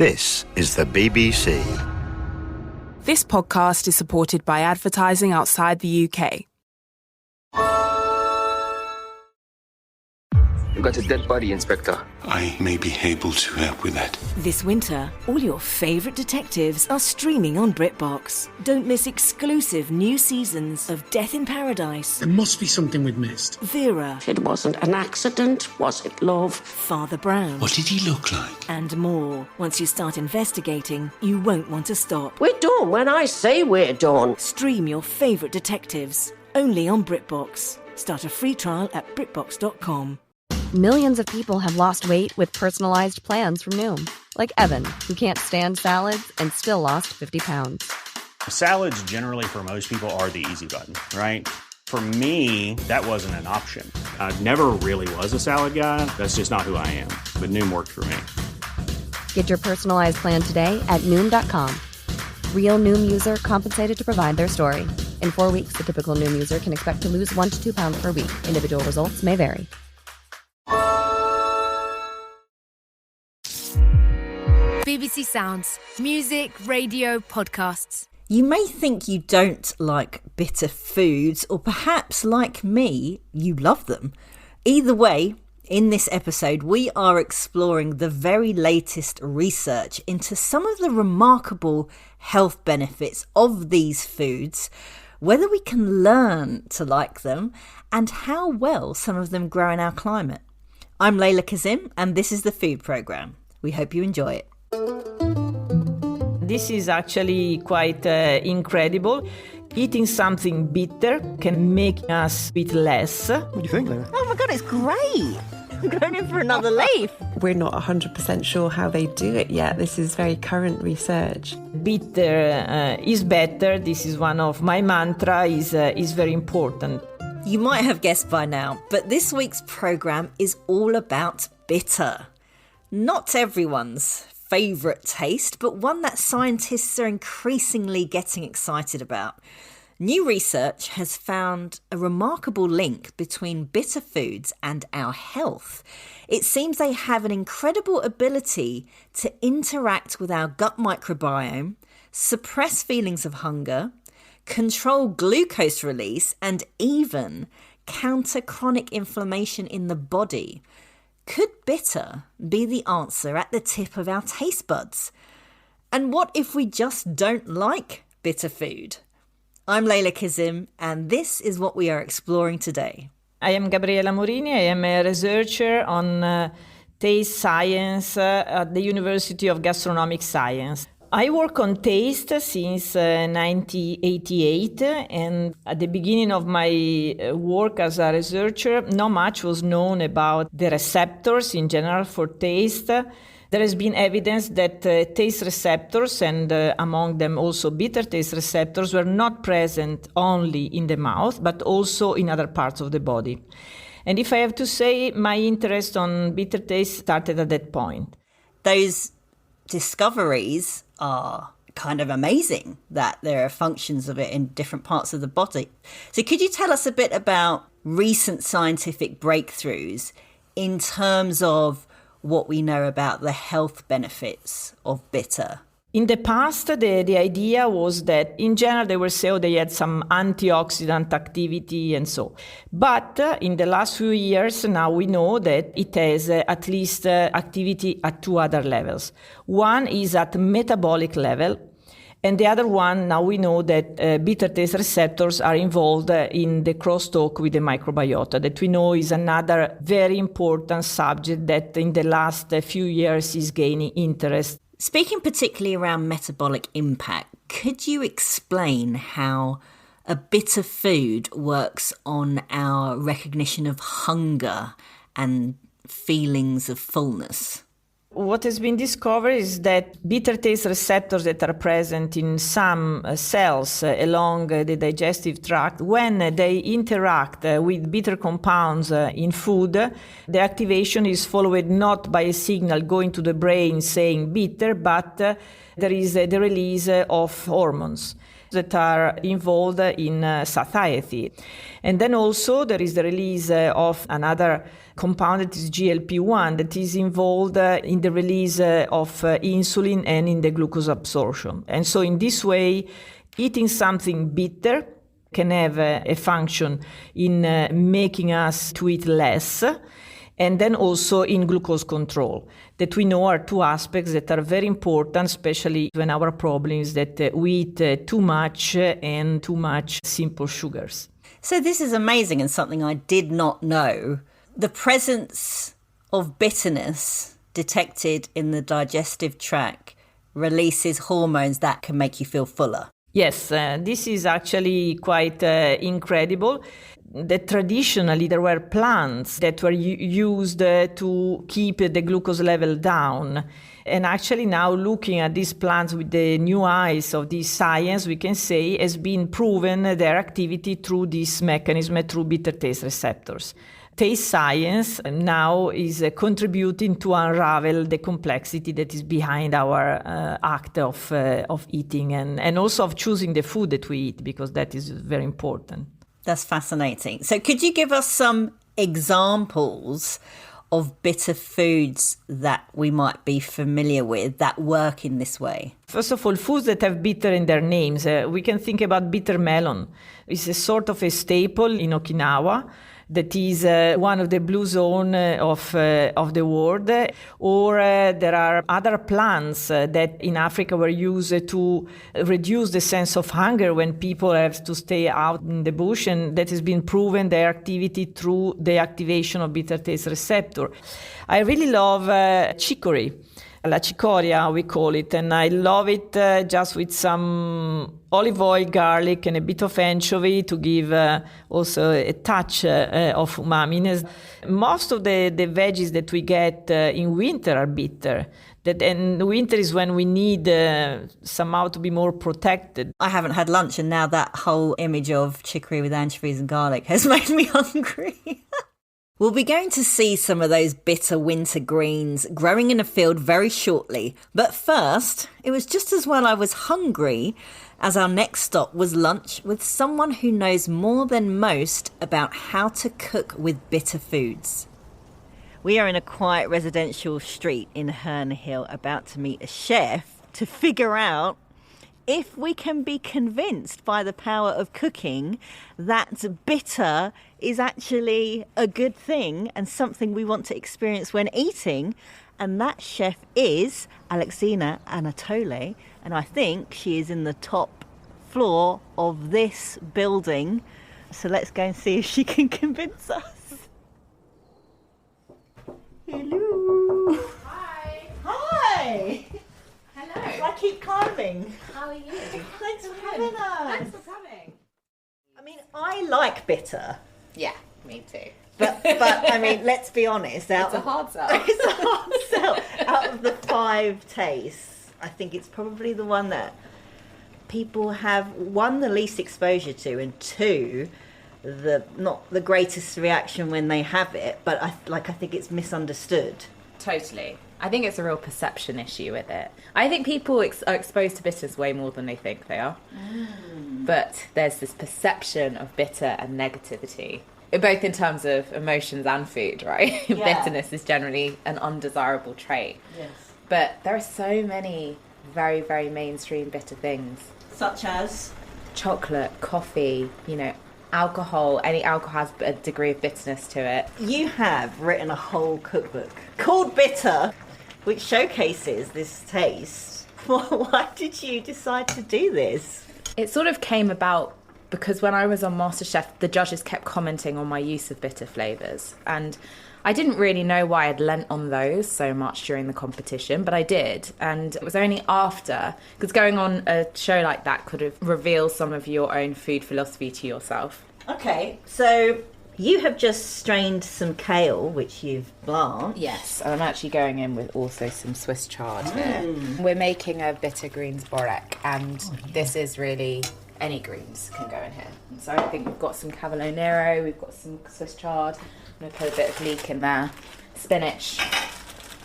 This is the BBC. This podcast is supported by advertising outside the UK. We've got a dead body, Inspector. I may be able to help with that. This winter, all your favourite detectives are streaming on BritBox. Don't miss exclusive new seasons of Death in Paradise. There must be something we've missed. Vera. It wasn't an accident, was it, love? Father Brown. What did he look like? And more. Once you start investigating, you won't want to stop. We're done when I say we're done. Stream your favourite detectives. Only on BritBox. Start a free trial at BritBox.com. Millions of people have lost weight with personalized plans from Noom. Like Evan, who can't stand salads and still lost 50 pounds. Salads generally for most people are the easy button, right? For me, that wasn't an option. I never really was a salad guy. That's just not who I am. But Noom worked for me. Get your personalized plan today at Noom.com. Real Noom user compensated to provide their story. In 4 weeks, the typical Noom user can expect to lose 1 to 2 pounds per week. Individual results may vary. BBC Sounds. Music, radio, podcasts. You may think you don't like bitter foods, or perhaps, like me, you love them. Either way, in this episode, we are exploring the very latest research into some of the remarkable health benefits of these foods, whether we can learn to like them, and how well some of them grow in our climate. I'm Leyla Kazim, and this is the Food Programme. We hope you enjoy it. This is actually quite incredible. Eating something bitter can make us eat less. What do you think, Leyla? Oh my God, it's great! I'm going in for another leaf. We're not 100% sure how they do it yet. This is very current research. Bitter is better. This is one of my mantra, is very important. You might have guessed by now, but this week's programme is all about bitter. Not everyone's favourite taste, but one that scientists are increasingly getting excited about. New research has found a remarkable link between bitter foods and our health. It seems they have an incredible ability to interact with our gut microbiome, suppress feelings of hunger, control glucose release, and even counter chronic inflammation in the body. Could bitter be the answer at the tip of our taste buds? And what if we just don't like bitter food? I'm Leyla Kazim, and this is what we are exploring today. I am Gabriella Morini. I am a researcher on taste science at the University of Gastronomic Science. I work on taste since 1988, and at the beginning of my work as a researcher, not much was known about the receptors in general for taste. There has been evidence that taste receptors, and among them also bitter taste receptors, were not present only in the mouth, but also in other parts of the body. And if I have to say, my interest on bitter taste started at that point. Those discoveries are kind of amazing, that there are functions of it in different parts of the body. So could you tell us a bit about recent scientific breakthroughs in terms of what we know about the health benefits of bitter? In the past, the idea was that in general they were saying they had some antioxidant activity and so. But in the last few years now we know that it has at least activity at two other levels. One is at metabolic level, and the other one, now we know that bitter taste receptors are involved in the crosstalk with the microbiota, that we know is another very important subject that in the last few years is gaining interest. Speaking particularly around metabolic impact, could you explain how a bitter food works on our recognition of hunger and feelings of fullness? What has been discovered is that bitter taste receptors that are present in some cells along the digestive tract, when they interact with bitter compounds in food, the activation is followed not by a signal going to the brain saying bitter, but there is the release of hormones. that are involved in satiety. And then also there is the release of another compound that is GLP-1 that is involved in the release of insulin and in the glucose absorption. And so in this way, eating something bitter can have a function in making us to eat less, and then also in glucose control, that we know are two aspects that are very important, especially when our problem is that we eat too much and too much simple sugars. So this is amazing and something I did not know. The presence of bitterness detected in the digestive tract releases hormones that can make you feel fuller. Yes, this is actually quite incredible. That traditionally there were plants that were used to keep the glucose level down. And actually now looking at these plants with the new eyes of this science, we can say has been proven their activity through this mechanism, through bitter taste receptors. Taste science now is contributing to unravel the complexity that is behind our act of eating and also of choosing the food that we eat, because that is very important. That's fascinating. So could you give us some examples of bitter foods that we might be familiar with that work in this way? First of all, foods that have bitter in their names. We can think about bitter melon. It's a sort of a staple in Okinawa that is one of the blue zone of the world. Or there are other plants that in Africa were used to reduce the sense of hunger when people have to stay out in the bush, and that has been proven their activity through the activation of bitter taste receptor. I really love chicory. La cicoria, we call it, and I love it just with some olive oil, garlic, and a bit of anchovy to give also a touch of umami. Most of the veggies that we get in winter are bitter. And winter is when we need somehow to be more protected. I haven't had lunch, and now that whole image of chicory with anchovies and garlic has made me hungry. We'll be going to see some of those bitter winter greens growing in a field very shortly. But first, it was just as well I was hungry, as our next stop was lunch with someone who knows more than most about how to cook with bitter foods. We are in a quiet residential street in Herne Hill, about to meet a chef to figure out if we can be convinced by the power of cooking that bitter is actually a good thing and something we want to experience when eating. And that chef is Alexina Anatole, and I think she is in the top floor of this building. So let's go and see if she can convince us. Hello. Hi. Hi. Hello. I keep climbing. How are you? Thanks for having us. Thanks for coming. I mean, I like bitter. Yeah, me too. But I mean, let's be honest. It's a hard sell. It's a hard sell. Out of the 5 tastes, I think it's probably the one that people have, 1, the least exposure to, and 2, not the greatest reaction when they have it. But I think it's misunderstood. Totally. I think it's a real perception issue with it. I think people are exposed to bitters way more than they think they are. But there's this perception of bitter and negativity, both in terms of emotions and food, right? Yeah. Bitterness is generally an undesirable trait. Yes. But there are so many very, very mainstream bitter things. Such as? Chocolate, coffee, alcohol. Any alcohol has a degree of bitterness to it. You have written a whole cookbook called Bitter, which showcases this taste. Why did you decide to do this? It sort of came about because when I was on MasterChef, the judges kept commenting on my use of bitter flavours. And I didn't really know why I'd lent on those so much during the competition, but I did. And it was only after, because going on a show like that could have revealed some of your own food philosophy to yourself. Okay, so you have just strained some kale, which you've blanched. Yes, and I'm actually going in with also some Swiss chard here. We're making a bitter greens borek, and this is really, any greens can go in here. So I think we've got some Cavolo Nero, we've got some Swiss chard. I'm going to put a bit of leek in there. Spinach.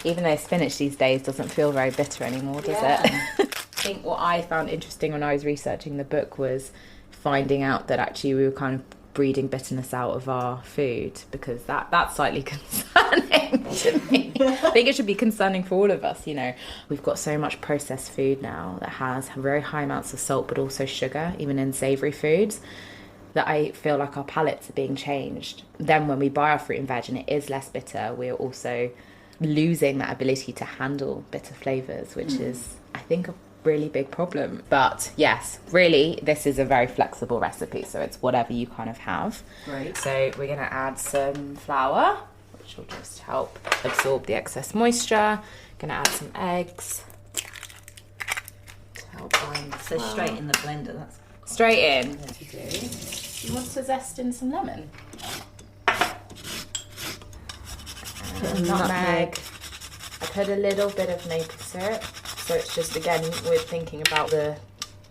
Even though spinach these days doesn't feel very bitter anymore, does it? think what I found interesting when I was researching the book was finding out that actually we were kind of breeding bitterness out of our food, because that's slightly concerning to me. I think it should be concerning for all of us. We've got so much processed food now that has very high amounts of salt, but also sugar, even in savoury foods, that I feel like our palates are being changed. Then when we buy our fruit and veg and it is less bitter, we're also losing that ability to handle bitter flavours, which is, I think, a really big problem. But yes, really, this is a very flexible recipe, so it's whatever you kind of have. Right. So we're going to add some flour, which will just help absorb the excess moisture. Going to add some eggs to help bind the So flour. straight in the blender. That's straight in. As you do. You want to zest in some lemon. Nutmeg. I put a little bit of maple syrup. So it's just, again, we're thinking about the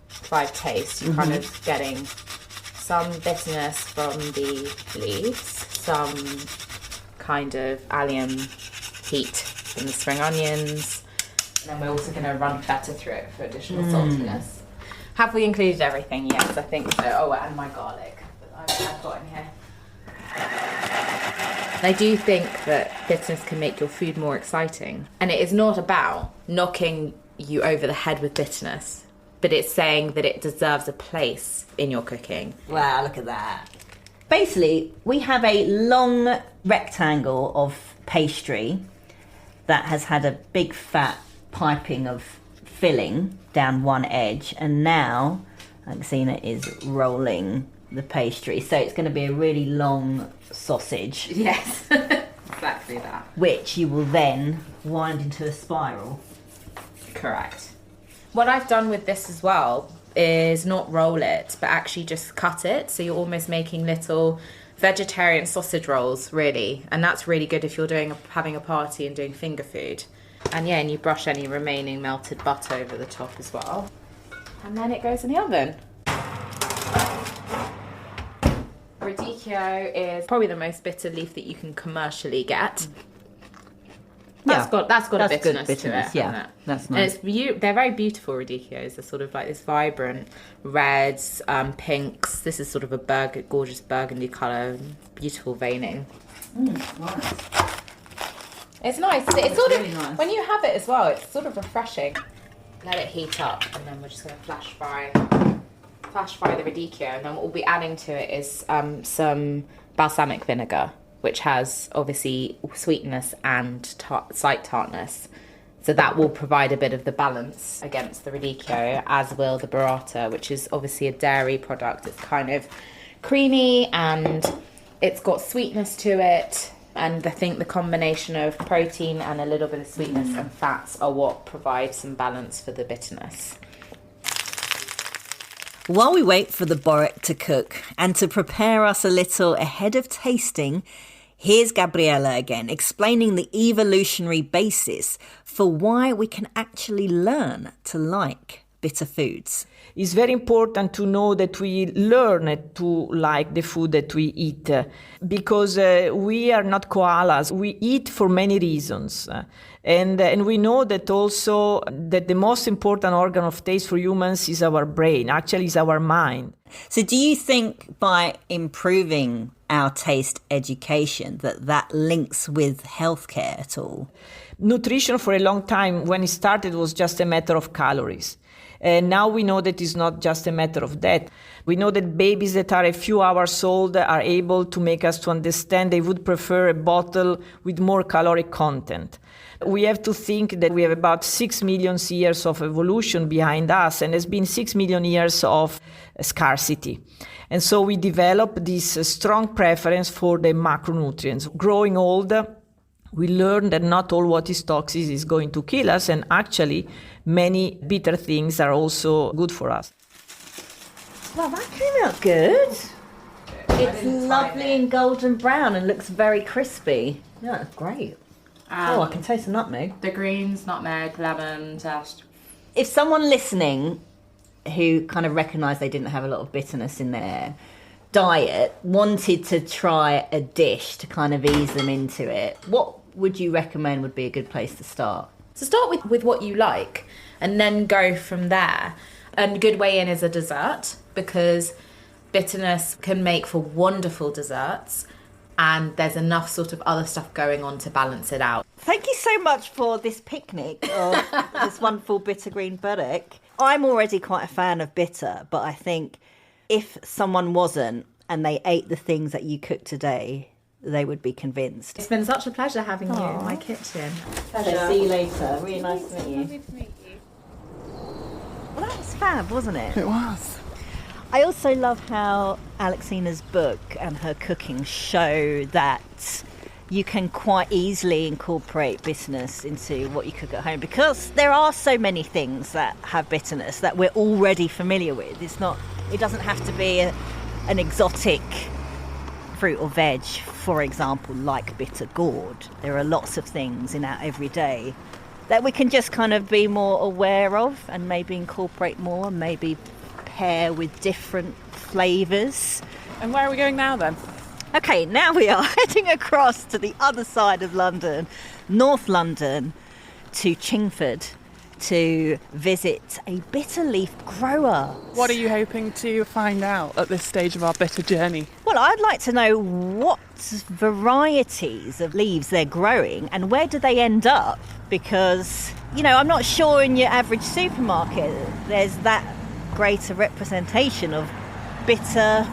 5 tastes. You're kind of getting some bitterness from the leaves, some kind of allium heat from the spring onions, and then we're also going to run feta through it for additional saltiness. Have we included everything? Yes, I think so. Oh, and my garlic that I've got in here. I do think that bitterness can make your food more exciting. And it is not about knocking you over the head with bitterness, but it's saying that it deserves a place in your cooking. Wow, look at that. Basically, we have a long rectangle of pastry that has had a big fat piping of filling down one edge, and now Alexina is rolling the pastry. So it's going to be a really long sausage. Yes, exactly that. Which you will then wind into a spiral. Correct. What I've done with this as well is not roll it, but actually just cut it. So you're almost making little vegetarian sausage rolls, really. And that's really good if you're having a party and doing finger food. And yeah, and you brush any remaining melted butter over the top as well. And then it goes in the oven. Radicchio is probably the most bitter leaf that you can commercially get. That's got a bitterness to it. Yeah, that's nice. And they're very beautiful radicchios. They're sort of like this vibrant reds, pinks. This is sort of a gorgeous burgundy colour, beautiful veining. Nice. It's nice. It's sort of really nice. When you have it as well, it's sort of refreshing. Let it heat up, and then we're just going to flash fry the radicchio, and then what we'll be adding to it is some balsamic vinegar, which has obviously sweetness and slight tartness. So that will provide a bit of the balance against the radicchio, as will the burrata, which is obviously a dairy product. It's kind of creamy and it's got sweetness to it. And I think the combination of protein and a little bit of sweetness and fats are what provide some balance for the bitterness. While we wait for the borek to cook and to prepare us a little ahead of tasting, here's Gabriella again explaining the evolutionary basis for why we can actually learn to like bitter foods. It's very important to know that we learn to like the food that we eat, because we are not koalas. We eat for many reasons. And we know that also that the most important organ of taste for humans is our brain, actually is our mind. So do you think by improving our taste education that links with healthcare at all? Nutrition for a long time, when it started, was just a matter of calories. And now we know that it's not just a matter of that. We know that babies that are a few hours old are able to make us to understand they would prefer a bottle with more caloric content. We have to think that we have about 6 million years of evolution behind us, and there's been 6 million years of scarcity. And so we develop this strong preference for the macronutrients. Growing old, we learn that not all what is toxic is going to kill us, and actually many bitter things are also good for us. Well, that came out good. It's lovely and golden brown and looks very crispy. Yeah, it's great. I can taste the nutmeg. The greens, nutmeg, lemon, zest. If someone listening who kind of recognised they didn't have a lot of bitterness in their diet wanted to try a dish to kind of ease them into it, what would you recommend would be a good place to start? So start with what you like, and then go from there. And a good way in is a dessert, because bitterness can make for wonderful desserts, and there's enough sort of other stuff going on to balance it out. Thank you so much for this picnic of this wonderful bitter green burdock. I'm already quite a fan of bitter, but I think if someone wasn't and they ate the things that you cooked today, they would be convinced. It's been such a pleasure having you in my kitchen. Pleasure. See you later. Really nice to meet you. Lovely to meet you. Well, that was fab, wasn't it? It was. I also love how Alexina's book and her cooking show that you can quite easily incorporate bitterness into what you cook at home, because there are so many things that have bitterness that we're already familiar with. It doesn't have to be an exotic fruit or veg, for example, like bitter gourd. There are lots of things in our everyday that we can just kind of be more aware of and maybe incorporate more, and maybe pair with different flavours. And where are we going now then? Okay, now we are heading across to the other side of London, North London, to Chingford, to visit a bitter leaf grower. What are you hoping to find out at this stage of our bitter journey? Well, I'd like to know what varieties of leaves they're growing and where do they end up, because, I'm not sure in your average supermarket there's that greater representation of bitter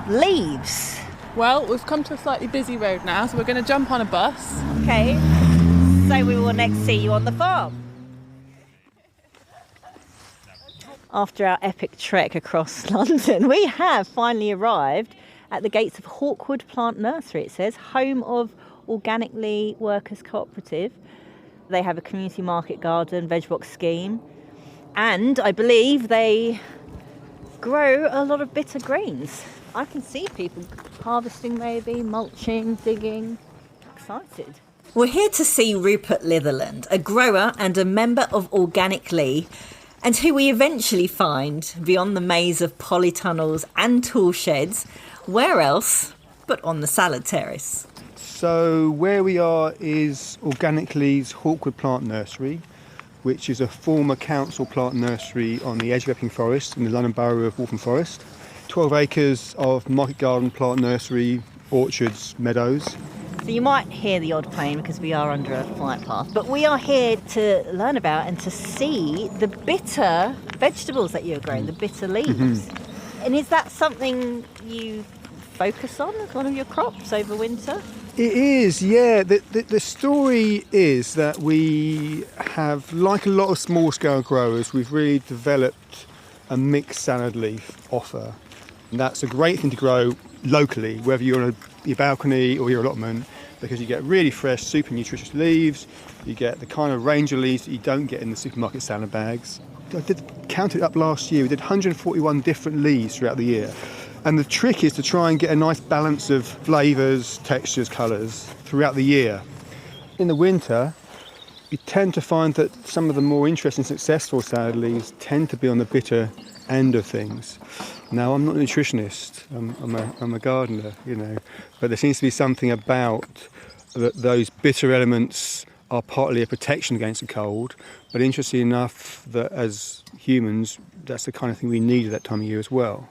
leaves. Well, we've come to a slightly busy road now, so we're going to jump on a bus. Okay, so we will next see you on the farm. After our epic trek across London, we have finally arrived at the gates of Hawkwood Plant Nursery. It says, home of Organically Workers Cooperative. They have a community market garden, veg box scheme, and I believe they grow a lot of bitter greens. I can see people harvesting, maybe, mulching, digging. Excited. We're here to see Rupert Litherland, a grower and a member of Organically, and who we eventually find beyond the maze of polytunnels and tool sheds. Where else but on the salad terrace? So where we are is Organically's Hawkwood Plant Nursery, which is a former council plant nursery on the edge of Epping Forest in the London Borough of Waltham Forest. 12 acres of market garden, plant nursery, orchards, meadows. So you might hear the odd plane because we are under a flight path, but we are here to learn about and to see the bitter vegetables that you're growing, the bitter leaves. Mm-hmm. And is that something you focus on as one of your crops over winter? It is, yeah. The story is that we have, like a lot of small-scale growers, we've really developed a mixed salad leaf offer. And that's a great thing to grow locally, whether you're on your balcony or your allotment, because you get really fresh, super nutritious leaves. You get the kind of range of leaves that you don't get in the supermarket salad bags. I did count it up last year. We did 141 different leaves throughout the year. And the trick is to try and get a nice balance of flavours, textures, colours throughout the year. In the winter, you tend to find that some of the more interesting, successful salad leaves tend to be on the bitter end of things. Now, I'm not a nutritionist, I'm a gardener, but there seems to be something about those bitter elements are partly a protection against the cold, but interesting enough that as humans, that's the kind of thing we need at that time of year as well.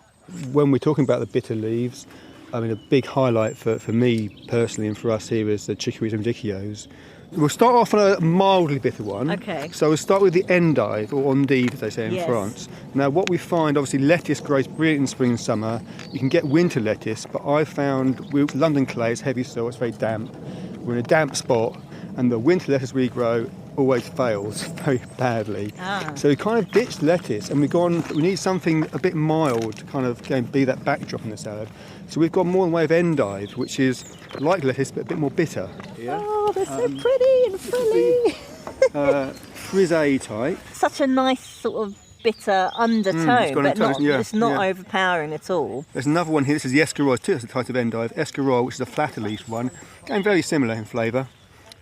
When we're talking about the bitter leaves, a big highlight for me personally and for us here is the chicories and radicchios. We'll start off on a mildly bitter one. Okay. So we'll start with the endive, or endive as they say in France. Now what we find, obviously lettuce grows brilliant in spring and summer. You can get winter lettuce, but I found London clay is heavy soil, it's very damp. We're in a damp spot, and the winter lettuce we grow always fails very badly. So we kind of ditched lettuce and we need something a bit mild to kind of be that backdrop in the salad. So we've got more in the way of endive, which is like lettuce but a bit more bitter. Yeah. Oh, they're so pretty and frilly. Frisee type. Such a nice sort of bitter undertone, but it's not overpowering at all. There's another one here, this is the escarole too, that's a type of endive. Escarole, which is a flatter leaf one, going very similar in flavour.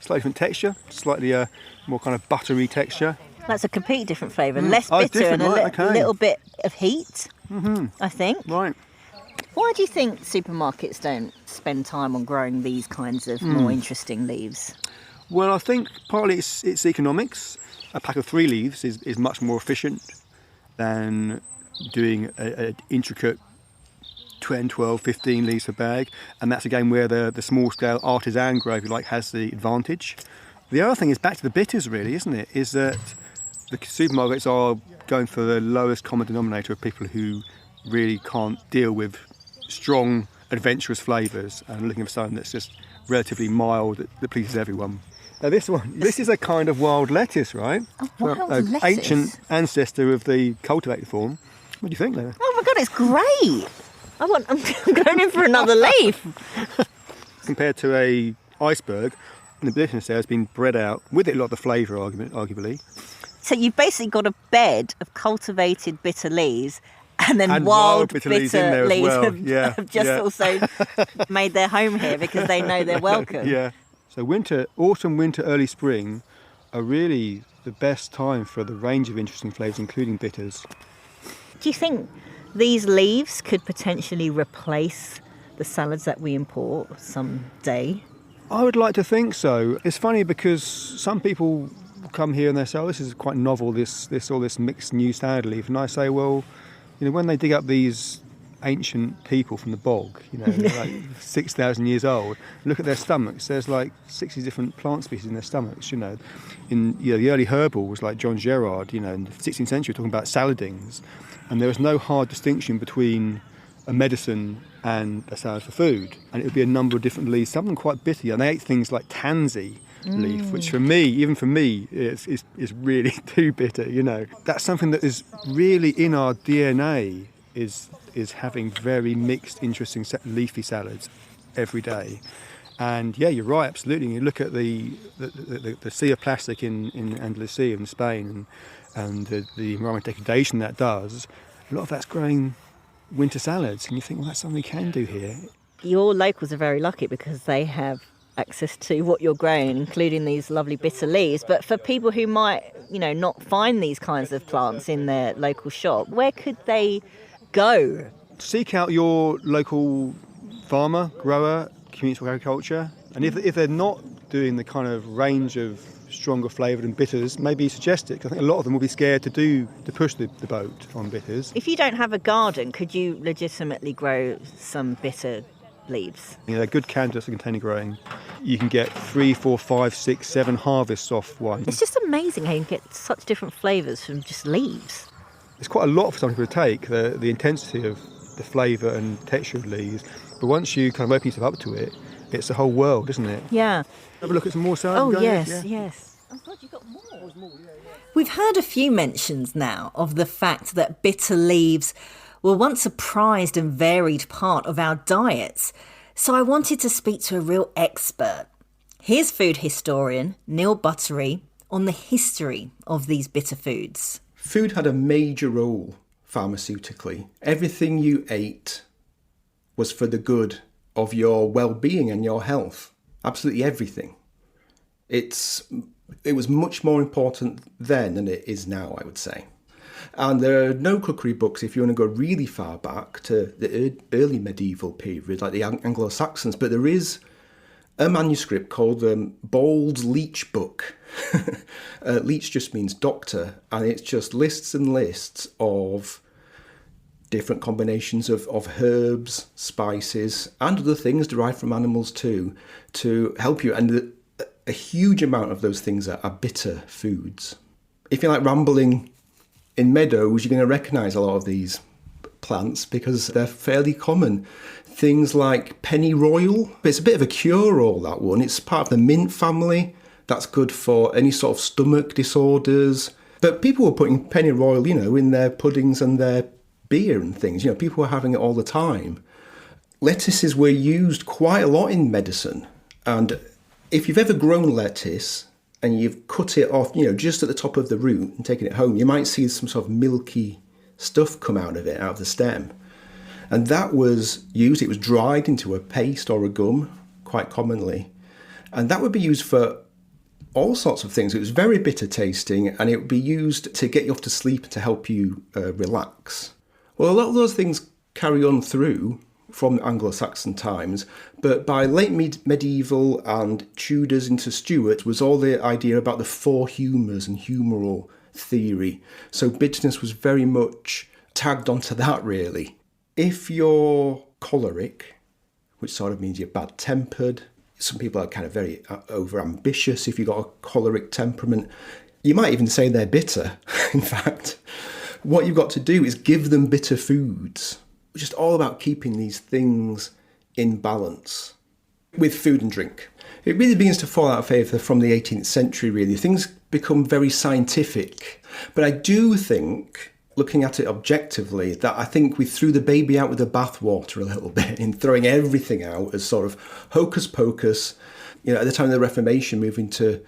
Slightly different texture, slightly more kind of buttery texture. That's a completely different flavour, less bitter and a little bit of heat, I think. Right. Why do you think supermarkets don't spend time on growing these kinds of more interesting leaves? Well, I think partly it's economics. A pack of 3 leaves is much more efficient than doing an intricate 10, 12, 15 leaves per bag, and that's again where the small-scale artisan grower, if you like, has the advantage. The other thing is back to the bitters, really, isn't it? Is that the supermarkets are going for the lowest common denominator of people who really can't deal with strong, adventurous flavours and looking for something that's just relatively mild that pleases everyone. Now this is a kind of wild lettuce, right? A wild lettuce? Ancient ancestor of the cultivated form. What do you think, Leyla? Oh my God, it's great. I'm going in for another leaf. Compared to a iceberg, the bitterness there has been bred out with it a lot of the flavour, arguably. So you've basically got a bed of cultivated bitter leaves and then wild bitter leaves have just also made their home here because they know they're welcome. Yeah. So autumn, winter, early spring are really the best time for the range of interesting flavours, including bitters. Do you think these leaves could potentially replace the salads that we import someday? I would like to think so. It's funny because some people come here and they say, "Oh, this is quite novel, this mixed new salad leaf," and I say, well, when they dig up these ancient people from the bog, like 6,000 years old, look at their stomachs. There's like 60 different plant species in their stomachs. In the early herbals like John Gerard, in the 16th century, talking about saladings, and there was no hard distinction between a medicine and a salad for food, and it would be a number of different leaves, some of them quite bitter, and they ate things like tansy leaf, which even for me, is really too bitter. That's something that is really in our DNA. Is having very mixed, interesting leafy salads every day. And yeah, you're right, absolutely. You look at the sea of plastic in Andalusia in Spain and the environmental degradation that does, a lot of that's growing winter salads, and you think, well, that's something we can do here. Your locals are very lucky because they have access to what you're growing, including these lovely bitter leaves. But for people who might, not find these kinds of plants in their local shop, where could they go? Seek out your local farmer, grower, community agriculture, and if they're not doing the kind of range of stronger flavoured and bitters, maybe suggest it, because I think a lot of them will be scared to push the boat on bitters. If you don't have a garden, could you legitimately grow some bitter leaves? They're good candidates for container growing. You can get 3, 4, 5, 6, 7 harvests off one. It's just amazing how you can get such different flavours from just leaves. It's quite a lot for some people to take, the intensity of the flavour and texture of leaves, but once you kind of open yourself up to it, it's a whole world, isn't it? Yeah. Have a look at some more salad. Oh, yes. Oh, God, you've got more. We've heard a few mentions now of the fact that bitter leaves were once a prized and varied part of our diets, so I wanted to speak to a real expert. Here's food historian Neil Buttery on the history of these bitter foods. Food had a major role pharmaceutically. Everything you ate was for the good of your well-being and your health. Absolutely everything. It was much more important then than it is now, I would say. And there are no cookery books if you want to go really far back to the early medieval period, like the Anglo-Saxons, but there is a manuscript called Bald's Leech Book. Leech just means doctor, and it's just lists and lists of different combinations of herbs, spices, and other things derived from animals too, to help you. And a huge amount of those things are bitter foods. If you like rambling in meadows, you're going to recognise a lot of these plants because they're fairly common. Things like pennyroyal, it's a bit of a cure-all, that one. It's part of the mint family. That's good for any sort of stomach disorders. But people were putting pennyroyal, in their puddings and their beer and things. People were having it all the time. Lettuces were used quite a lot in medicine. And if you've ever grown lettuce and you've cut it off, just at the top of the root and taken it home, you might see some sort of milky stuff come out of it, out of the stem. And that was used, it was dried into a paste or a gum, quite commonly. And that would be used for all sorts of things. It was very bitter tasting, and it would be used to get you off to sleep to help you relax. Well, a lot of those things carry on through from Anglo-Saxon times, but by late medieval and Tudors into Stuart was all the idea about the four humours and humoral theory. So bitterness was very much tagged onto that, really. If you're choleric, which sort of means you're bad-tempered, some people are kind of very over-ambitious if you've got a choleric temperament, you might even say they're bitter, in fact. What you've got to do is give them bitter foods. It's just all about keeping these things in balance with food and drink. It really begins to fall out of favour from the 18th century, really. Things become very scientific. But I do think, looking at it objectively, that I think we threw the baby out with the bathwater a little bit in throwing everything out as sort of hocus pocus. You know, at the time of the Reformation, moving to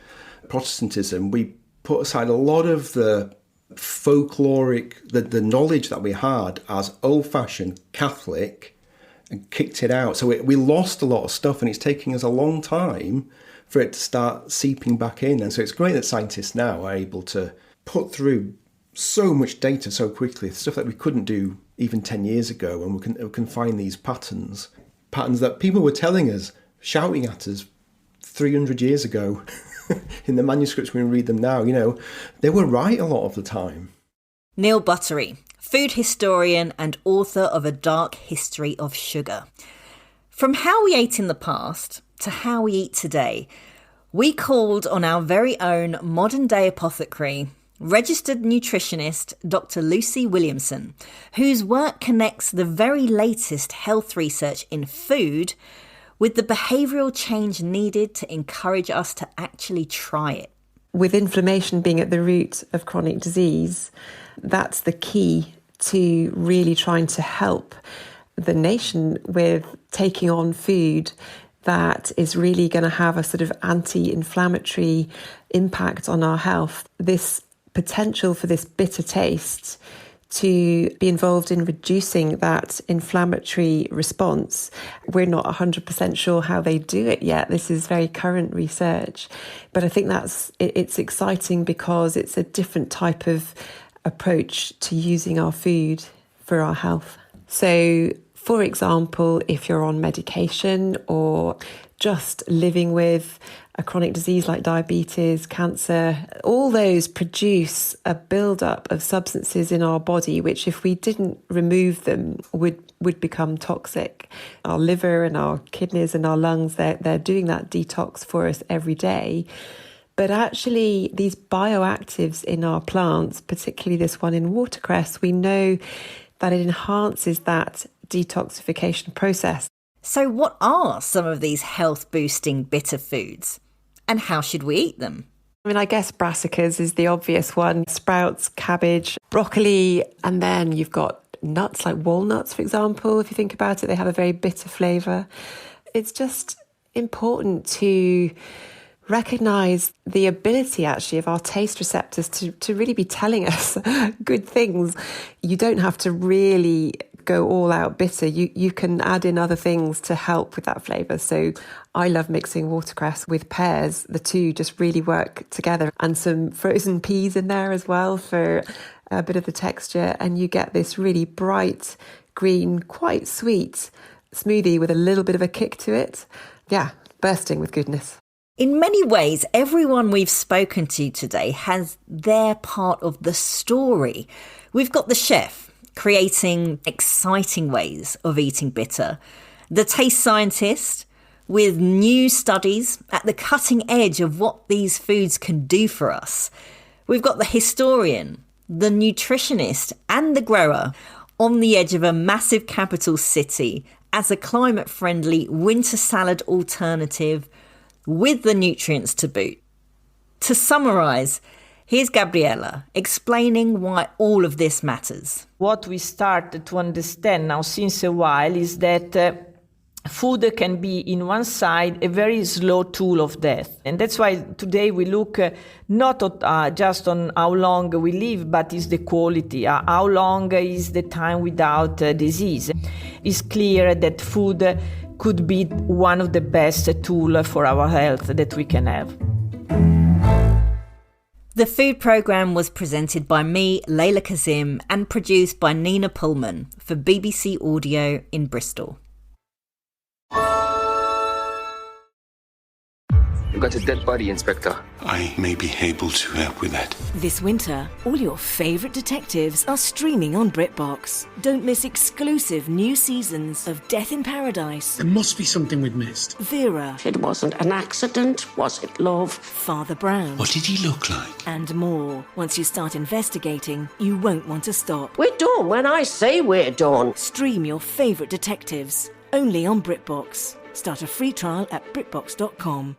Protestantism, we put aside a lot of the folkloric, the knowledge that we had as old-fashioned Catholic and kicked it out. So we lost a lot of stuff, and it's taking us a long time for it to start seeping back in. And so it's great that scientists now are able to put through so much data so quickly, stuff that we couldn't do even 10 years ago, and we can find these patterns that people were telling us, shouting at us 300 years ago. In the manuscripts, when we read them now, you know, they were right a lot of the time. Neil Buttery, food historian and author of A Dark History of Sugar. From how we ate in the past to how we eat today, we called on our very own modern-day apothecary, registered nutritionist Dr. Lucy Williamson, whose work connects the very latest health research in food with the behavioural change needed to encourage us to actually try it. With inflammation being at the root of chronic disease, that's the key to really trying to help the nation with taking on food that is really going to have a sort of anti-inflammatory impact on our health. This potential for this bitter taste to be involved in reducing that inflammatory response. We're not 100% sure how they do it yet. This is very current research. But I think it's exciting because it's a different type of approach to using our food for our health. So, for example, if you're on medication or just living with a chronic disease like diabetes, cancer, all those produce a build-up of substances in our body which, if we didn't remove them, would become toxic. Our liver and our kidneys and our lungs, they're doing that detox for us every day. But actually, these bioactives in our plants, particularly this one in watercress, we know that it enhances that detoxification process. So what are some of these health-boosting bitter foods? And how should we eat them? I mean, I guess brassicas is the obvious one. Sprouts, cabbage, broccoli, and then you've got nuts like walnuts, for example. If you think about it, they have a very bitter flavour. It's just important to recognise the ability, actually, of our taste receptors to really be telling us good things. You don't have to really go all out bitter. You can add in other things to help with that flavour. So I love mixing watercress with pears. The two just really work together, and some frozen peas in there as well for a bit of the texture, and you get this really bright green, quite sweet smoothie with a little bit of a kick to it. Yeah, bursting with goodness. In many ways, everyone we've spoken to today has their part of the story. We've got the chef creating exciting ways of eating bitter, the taste scientist with new studies at the cutting edge of what these foods can do for us. We've got the historian, the nutritionist and the grower on the edge of a massive capital city as a climate-friendly winter salad alternative with the nutrients to boot. To summarise, here's Gabriella explaining why all of this matters. What we started to understand now since a while is that food can be, in one side, a very slow tool of death. And that's why today we look not just on how long we live, but is the quality. How long is the time without disease? It's clear that food could be one of the best tools for our health that we can have. The food programme was presented by me, Leyla Kazim, and produced by Nina Pullman for BBC Audio in Bristol. We got a dead body, Inspector. I may be able to help with that. This winter, all your favourite detectives are streaming on BritBox. Don't miss exclusive new seasons of Death in Paradise. There must be something we've missed. Vera. It wasn't an accident, was it, love? Father Brown. What did he look like? And more. Once you start investigating, you won't want to stop. We're done when I say we're done. Stream your favourite detectives, only on BritBox. Start a free trial at BritBox.com.